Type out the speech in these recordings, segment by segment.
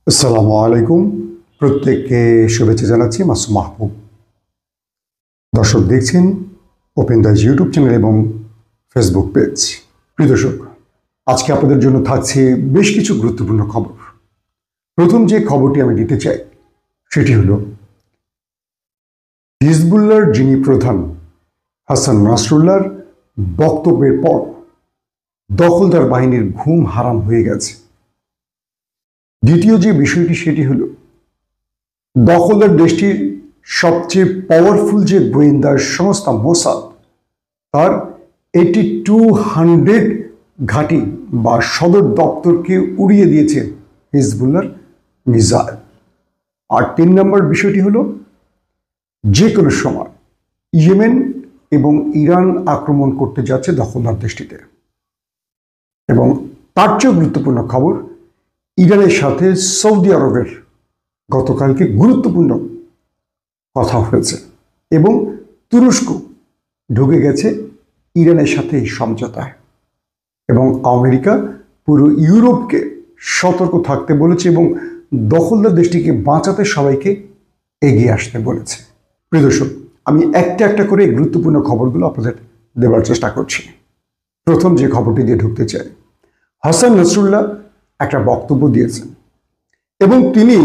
আসসালামু আলাইকুম। প্রত্যেককে শুভেচ্ছা জানাচ্ছি। মাসুম মাহবুব। দর্শক দেখছেন ওপেন দ্য ইউটিউব চ্যানেল এবং ফেসবুক পেজ। প্রিয় দর্শক, আজকে আপনাদের জন্য থাকছে বেশ কিছু গুরুত্বপূর্ণ খবর। প্রথম যে খবরটি আমি দিতে চাই সেটি হলো, হিজবুল্লাহর যিনি প্রধান হাসান নাসরুল্লাহর বক্তব্যের পর দখলদার বাহিনীর ঘুম হারাম হয়ে গেছে। দ্বিতীয় যে বিষয়টি সেটি হলো, দখলদার দেশটির সবচেয়ে পাওয়ারফুল যে গোয়েন্দা সংস্থা মোসাদ, তার 8200 ঘাঁটি বা সদর দপ্তরকে উড়িয়ে দিয়েছে হিজবুল্লাহর মিসাইল। আর 3 নম্বর বিষয়টি হলো, যে কোনো সময় ইয়েমেন এবং ইরান আক্রমণ করতে যাচ্ছে দখলদার দেশটিতে। এবং তার চেয়েও গুরুত্বপূর্ণ খবর, ইরানের সাথে সৌদি আরবের গতকালকে গুরুত্বপূর্ণ কথা হয়েছে এবং তুরস্ক ঢুকে গেছে ইরানের সাথে এই সমঝোতায়। এবং আমেরিকা পুরো ইউরোপকে সতর্ক থাকতে বলেছে এবং দখলদার দেশটিকে বাঁচাতে সবাইকে এগিয়ে আসতে বলেছে। প্রিয় দর্শক, আমি একটা একটা করে গুরুত্বপূর্ণ খবরগুলো আপনাদের দেওয়ার চেষ্টা করছি। প্রথম যে খবরটি দিয়ে ঢুকতে চাই, হাসান নাসরুল্লাহ একটা বক্তব্য দিয়েছেন এবং তিনি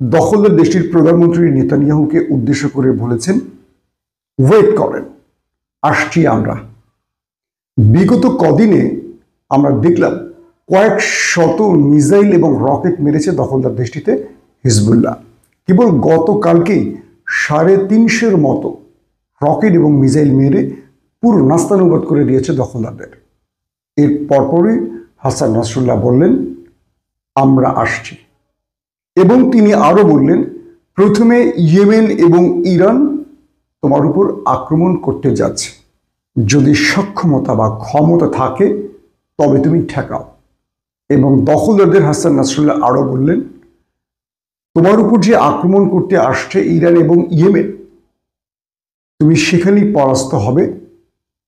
দখলদার দেশটির প্রধানমন্ত্রী নেতানিয়াহুকে উদ্দেশ্য করে বলেছেন, ওয়েট করেন, আসছি আমরা। বিগত কদিনে আমরা দেখলাম কয়েক শত মিসাইল এবং রকেট মেরেছে দখলদার দেশটিতে হিজবুল্লাহ। কেবল গতকালকেই 350-এর মতো রকেট এবং মিসাইল মেরে পুরো নাস্তানুবাদ করে দিয়েছে দখলদারদের। এর পরপরই হাসান নাসরুল্লাহ বললেন, আমরা আসছি। এবং তিনি আরো বললেন, প্রথমে ইয়েমেন এবং ইরান তোমার উপর আক্রমণ করতে যাচ্ছে, যদি সক্ষমতা বা ক্ষমতা থাকে তবে তুমি ঠেকাও। এবং দখলদারদের হাসান নাসরুল্লাহ আরো বললেন, তোমার উপর যে আক্রমণ করতে আসছে ইরান এবং ইয়েমেন, তুমি সেখানেই পরাস্ত হবে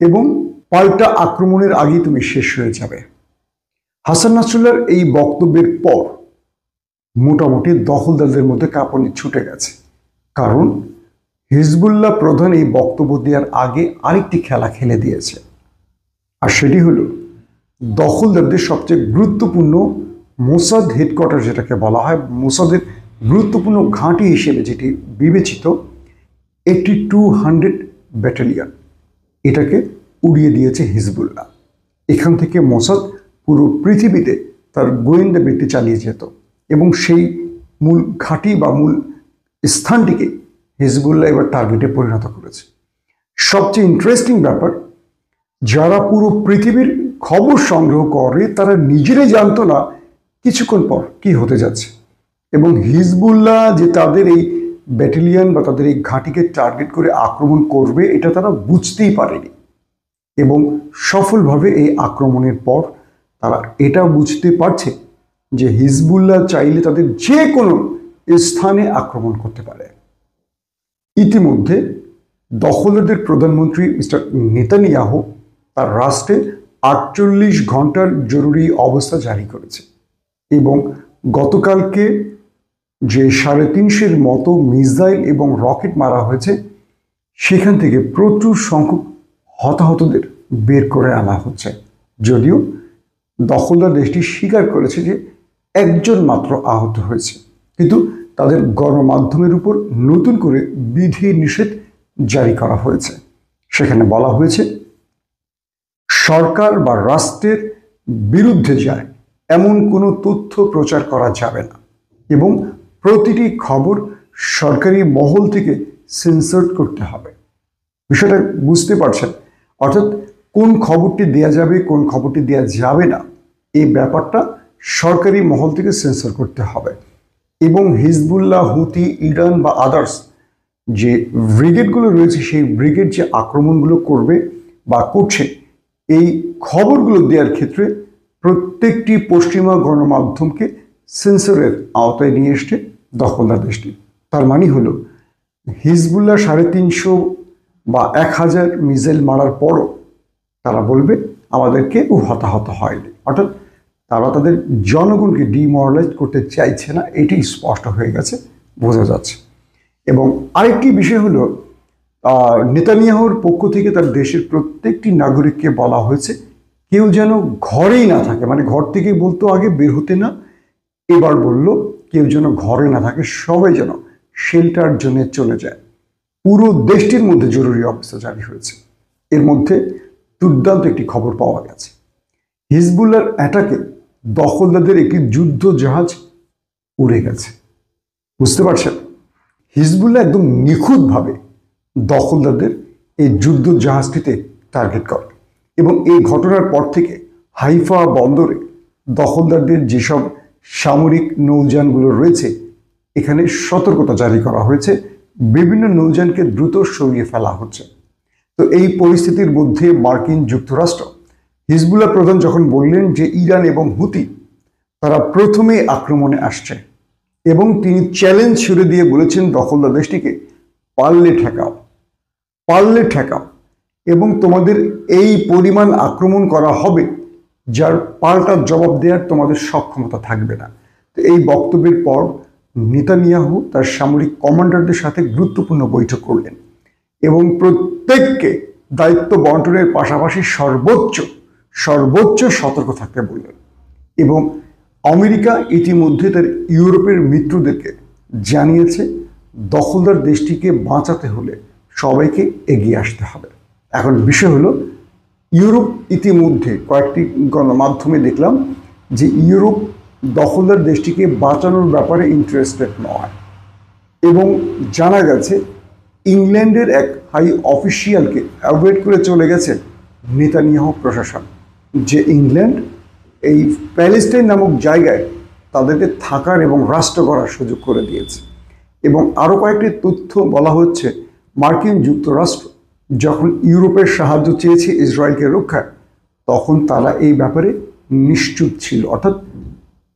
এবং পাল্টা আক্রমণের আগেই তুমি শেষ হয়ে যাবে। হাসান নাসরুল্লাহর এই বক্তব্যের পর মোটামুটি দখলদারদের মধ্যে কাঁপুনি ছুটে গেছে। কারণ হিজবুল্লাহ প্রধান এই বক্তব্য দেওয়ার আগে আরেকটি খেলা খেলে দিয়েছে, আর সেটি হলো দখলদারদের সবচেয়ে গুরুত্বপূর্ণ মোসাদ হেডকোয়ার্টার, যেটাকে বলা হয় মোসাদের গুরুত্বপূর্ণ ঘাঁটি হিসেবে যেটি বিবেচিত, 8200 ব্যাটালিয়ন, এটাকে উড়িয়ে দিয়েছে হিজবুল্লাহ। এখান থেকে মোসাদ পুরো পৃথিবীতে তার গোয়েন্দা বৃত্তি চালিয়ে যেত এবং সেই মূল ঘাঁটি বা মূল স্থানটিকে হিজবুল্লাহ এবার টার্গেটে পরিণত করেছে। সবচেয়ে ইন্টারেস্টিং ব্যাপার, যারা পুরো পৃথিবীর খবর সংগ্রহ করে তারা নিজেরাই জানতো না কিছুক্ষণ পর কি হতে যাচ্ছে। এবং হিজবুল্লাহ যে তাদের এই ব্যাটালিয়ন বা তাদের এই ঘাঁটিকে টার্গেট করে আক্রমণ করবে, এটা তারা বুঝতেই পারেনি। এবং সফলভাবে এই আক্রমণের পর তারা এটা বুঝতে পারছে যে হিজবুল্লাহ চাইলে তাদের যে কোনো স্থানে আক্রমণ করতে পারে। ইতিমধ্যে দখলদারদের প্রধানমন্ত্রী মিস্টার নেতানিয়াহু তার রাষ্ট্রে 48 ঘন্টার জরুরি অবস্থা জারি করেছে এবং গতকালকে যে 350-এর মতো মিসাইল এবং রকেট মারা হয়েছে, সেখান থেকে প্রচুর সংখ্যক হতাহতদের বের করে আনা হচ্ছে। যদিও দখলদার দেশটি স্বীকার করেছে যে একজন মাত্র আহত হয়েছে, কিন্তু তাদের গণমাধ্যমের উপর নতুন করে বিধি নিষেধ জারি করা হয়েছে। সেখানে বলা হয়েছে, সরকার বা রাষ্ট্রের বিরুদ্ধে যায় এমন কোনো তথ্য প্রচার করা যাবে না এবং প্রতিটি খবর সরকারি মহল থেকে সেন্সর করতে হবে। বিষয়টা বুঝতে পারছেন? অর্থাৎ কোন খবরটি দেয়া যাবে, কোন খবরটি দেয়া যাবে না, এই ব্যাপারটা সরকারি মহল থেকে সেন্সর করতে হবে। এবং হিজবুল্লাহ, হুতি, ইরান বা আদার্স যে ব্রিগেডগুলো রয়েছে, সেই ব্রিগেড যে আক্রমণগুলো করবে বা করছে, এই খবরগুলো দেওয়ার ক্ষেত্রে প্রত্যেকটি পশ্চিমা গণমাধ্যমকে সেন্সরের আওতায় নিয়ে এসছে দখলদার দেশটি। তার মানে হলো, হিজবুল্লাহ 350 বা 1000 মিসাইল মারার পরও তারা বলবে আমাদের কেউ হতাহত হয়নি। অর্থাৎ তারা তাদের জনগণকে ডিমোরালাইজ করতে চাইছে না, এটি স্পষ্ট হয়ে গেছে, বোঝা যাচ্ছে। এবং আরেকটি বিষয় হলো নেতানিয়াহুর পক্ষ থেকে তার দেশের প্রত্যেকটি নাগরিককে বলা হয়েছে কেউ যেন ঘরেই না থাকে, মানে ঘর থেকে বলতো আগে বের হতে না, এবার বলল কেউ যেন ঘরে না থাকে, সবাই যেন শেল্টার জোনে চলে যায়। পুরো দেশটির মধ্যে জরুরি অবস্থা জারি হয়েছে। এর মধ্যে দুর্দান্ত একটি খবর পাওয়া গেছে, হিজবুল্লাহর অ্যাটাকে দখলদারদের একটি যুদ্ধ জাহাজ উড়ে গেছে। বুঝতে পারছেন, হিজবুল্লাহ একদম নিখুঁতভাবে দখলদারদের এই যুদ্ধ জাহাজটিতে টার্গেট করে এবং এই ঘটনার পর থেকে হাইফা বন্দরে দখলদারদের যেসব সামরিক নৌযানগুলো রয়েছে এখানে সতর্কতা জারি করা হয়েছে, বিভিন্ন নৌযানকে দ্রুত সরিয়ে ফেলা হচ্ছে। তো এই পরিস্থিতির মধ্যে মার্কিন যুক্তরাষ্ট্র হিজবুল্লাহ প্রধান যখন বললেন যে ইরান এবং হুতি তারা প্রথমেই আক্রমণে আসছে এবং তিনি চ্যালেঞ্জ ছুড়ে দিয়ে বলেছেন দখলদার দেশটিকে পারলে ঠেকাও, পারলে ঠেকাও এবং তোমাদের এই পরিমাণ আক্রমণ করা হবে যার পাল্টা জবাব দেওয়ার তোমাদের সক্ষমতা থাকবে না। তো এই বক্তব্যের পর নেতানিয়াহু তার সামরিক কমান্ডারদের সাথে গুরুত্বপূর্ণ বৈঠক করলেন এবং প্রত্যেককে দায়িত্ব বন্টনের পাশাপাশি সর্বোচ্চ সতর্ক থাকতে বললেন। এবং আমেরিকা ইতিমধ্যে তার ইউরোপের মিত্রদেরকে জানিয়েছে দখলদার দেশটিকে বাঁচাতে হলে সবাইকে এগিয়ে আসতে হবে। এখন বিষয় হলো ইউরোপ ইতিমধ্যে কয়েকটি গণমাধ্যমে দেখলাম যে ইউরোপ দখলদার দেশটিকে বাঁচানোর ব্যাপারে ইন্টারেস্টেড নয় এবং জানা গেছে ইংল্যান্ডের এক হাই অফিসিয়ালকে অ্যাভয়েড করে চলে গেছে নেতানিয়াহু প্রশাসন, যে ইংল্যান্ড এই প্যালেস্টাইন নামক জায়গায় তাদেরকে থাকার এবং রাষ্ট্র করার সুযোগ করে দিয়েছে। এবং আরও কয়েকটি তথ্য বলা হচ্ছে মার্কিন যুক্তরাষ্ট্র যখন ইউরোপের সাহায্য চেয়েছে ইসরায়েলকে রক্ষায় তখন তারা এই ব্যাপারে নিশ্চুপ ছিল, অর্থাৎ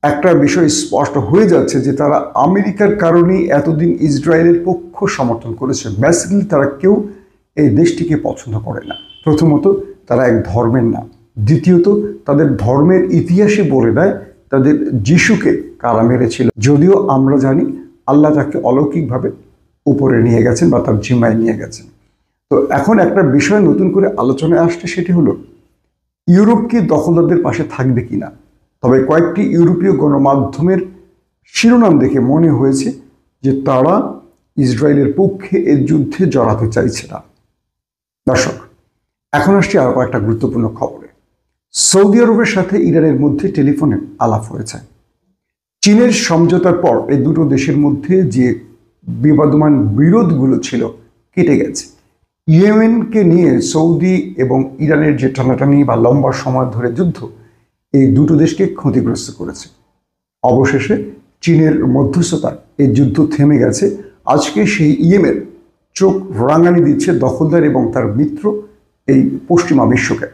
একটা বিষয় স্পষ্ট হয়ে যাচ্ছে যে তারা আমেরিকার কারণেই এতদিন ইসরায়েলের পক্ষ সমর্থন করেছে। বেসিক্যালি তারা কেউ এই দেশটিকে পছন্দ করে না। প্রথমত তারা এক ধর্মের না, দ্বিতীয়ত তাদের ধর্মের ইতিহাসে বলে দেয় তাদের যিশুকে কারা মেরেছিল, যদিও আমরা জানি আল্লাহ তাকে অলৌকিকভাবে উপরে নিয়ে গেছেন বা তার জিম্মায় নিয়ে গেছেন। তো এখন একটা বিষয় নতুন করে আলোচনায় আসছে, সেটি হলো ইউরোপ কি দখলদারদের পাশে থাকবে কিনা। তবে কয়েকটি ইউরোপীয় গণমাধ্যমের শিরোনাম দেখে মনে হয়েছে যে তারা ইসরায়েলের পক্ষে এই যুদ্ধে জড়াতে চাইছে না। দর্শক, এখন আসছে আরও কয়েকটা গুরুত্বপূর্ণ খবরে। সৌদি আরবের সাথে ইরানের মধ্যে টেলিফোনে আলাপ হয়েছে। চীনের সমঝোতার পর এই দুটো দেশের মধ্যে যে বিবাদমান বিরোধগুলো ছিল কেটে গেছে। ইয়েমেনকে নিয়ে সৌদি এবং ইরানের যে টানাটানি বা লম্বা সময় ধরে যুদ্ধ, এই দুটো দেশকে ক্ষতিগ্রস্ত করেছে। অবশেষে চীনের মধ্যস্থতায় এই যুদ্ধ থেমে গেছে। আজকে সেই ইয়েমেন চোখ রাঙানি দিচ্ছে দখলদার এবং তার মিত্র এই পশ্চিমা বিশ্বকে।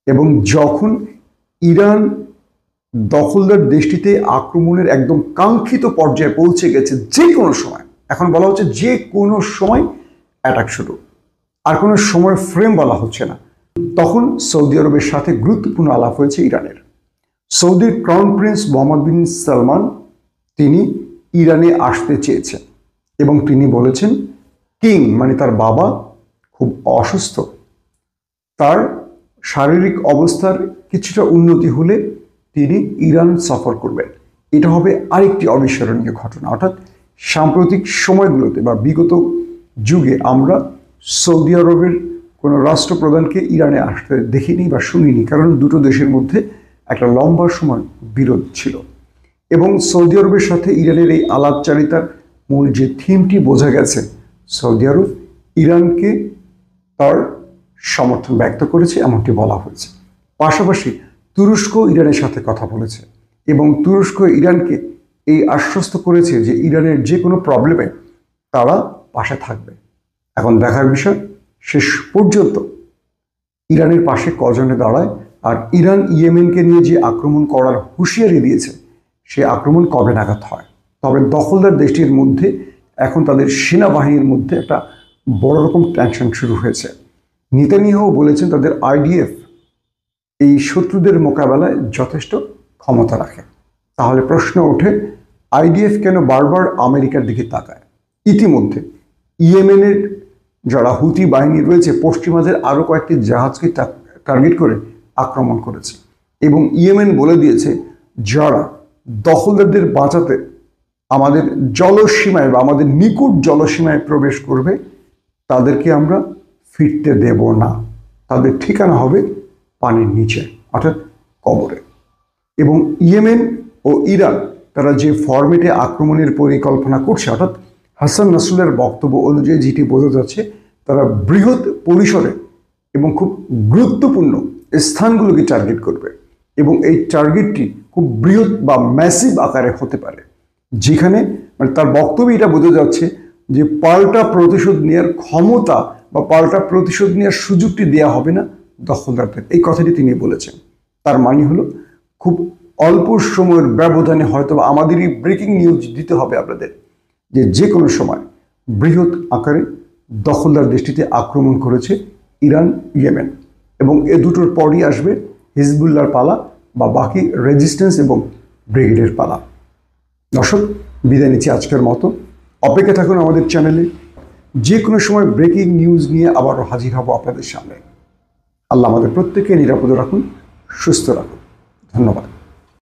এবং যখন ইরান দখলদার দেশটিতে আক্রমণের একদম কাঙ্ক্ষিত পর্যায়ে পৌঁছে গেছে, যে কোনো সময়, এখন বলা হচ্ছে যে কোনো সময় অ্যাটাক শুরু, আর কোনো সময় ফ্রেম বলা হচ্ছে না, তখন সৌদি আরবের সাথে গুরুত্বপূর্ণ আলাপ হয়েছে ইরানের। সৌদির ক্রাউন প্রিন্স মোহাম্মদ বিন সালমান তিনি ইরানে আসতে চেয়েছেন এবং তিনি বলেছেন কিং মানে তার বাবা খুব অসুস্থ, তার শারীরিক অবস্থার কিছুটা উন্নতি হলে তিনি ইরান সফর করবেন। এটা হবে আরেকটি অবিস্মরণীয় ঘটনা। অর্থাৎ সাম্প্রতিক সময়গুলোতে বা বিগত যুগে আমরা সৌদি আরবের কোনো রাষ্ট্রপ্রধানকে ইরানে আসতে দেখিনি বা শুনিনি, কারণ দুটো দেশের মধ্যে একটা লম্বা সময় বিরোধ ছিল। এবং সৌদি আরবের সাথে ইরানের এই আলাপচারিতার মূল যে থিমটি বোঝা গেছে, সৌদি আরব ইরানকে তার সমর্থন ব্যক্ত করেছে এমনটি বলা হয়েছে। পাশাপাশি তুরস্ক ইরানের সাথে কথা বলেছে এবং তুরস্ক ইরানকে এই আশ্বস্ত করেছে যে ইরানের যে কোনো প্রবলেমে তারা পাশে থাকবে। এখন দেখার বিষয় শেষ পর্যন্ত ইরানের পাশে কজনে দাঁড়ায়, আর ইরান ইয়েমেনকে নিয়ে যে আক্রমণ করার হুঁশিয়ারি দিয়েছে সে আক্রমণ কবে নাগাদ হয়। তবে দখলদার দেশটির মধ্যে এখন তাদের সেনাবাহিনীর মধ্যে একটা বড় রকম টেনশন শুরু হয়েছে। নেতানিয়াহু বলেছেন তাদের আইডিএফ এই শত্রুদের মোকাবেলায় যথেষ্ট ক্ষমতা রাখে। তাহলে প্রশ্ন ওঠে, আইডিএফ কেন বারবার আমেরিকার দিকে তাকায়? ইতিমধ্যে ইয়েমেনের যারা হুতি বাহিনী রয়েছে পশ্চিমাদের আরও কয়েকটি জাহাজকে টার্গেট করে আক্রমণ করেছে এবং ইয়েমেন বলে দিয়েছে যারা দখলদারদের বাঁচাতে আমাদের জলসীমায় বা আমাদের নিকট জলসীমায় প্রবেশ করবে তাদেরকে আমরা ফিরতে দেব না, তাদের ঠিকানা হবে পানির নিচে অর্থাৎ কবরে। এবং ইয়েমেন ও ইরান তারা যে ফরম্যাটে আক্রমণের পরিকল্পনা করছে, অর্থাৎ হাসান নাসরুল্লাহর বক্তব্য অনুযায়ী যেটি বোঝা যাচ্ছে, তারা বৃহৎ পরিসরে এবং খুব গুরুত্বপূর্ণ স্থানগুলোকে টার্গেট করবে এবং এই টার্গেটটি খুব বৃহৎ বা ম্যাসিভ আকারে হতে পারে, যেখানে মানে তার বক্তব্যে এটা বোঝা যাচ্ছে যে পাল্টা প্রতিশোধ নেওয়ার ক্ষমতা বা পাল্টা প্রতিশোধ নেওয়ার সুযোগটি দেওয়া হবে না দখলদারদের। এই কথাটি তিনি বলেছেন। তার মানে হলো খুব অল্প সময়ের ব্যবধানে হয়তো আমাদেরই ব্রেকিং নিউজ দিতে হবে আপনাদের যে কোনো সময় বৃহৎ আকারে দখলদার দেশটিতে আক্রমণ করেছে ইরান, ইয়েমেন এবং এ দুটোর পরই আসবে হিজবুল্লাহর পালা বা বাকি রেজিস্ট্যান্স এবং ব্রিগেডের পালা। দর্শক, বিদায় নিচ্ছি আজকের মতো। অপেক্ষা থাকুন আমাদের চ্যানেলে, যে কোনো সময় ব্রেকিং নিউজ নিয়ে আবারও হাজির হব আপনাদের সামনে। আল্লাহ আমাদের প্রত্যেককে নিরাপদে রাখুন, সুস্থ রাখুন। ধন্যবাদ।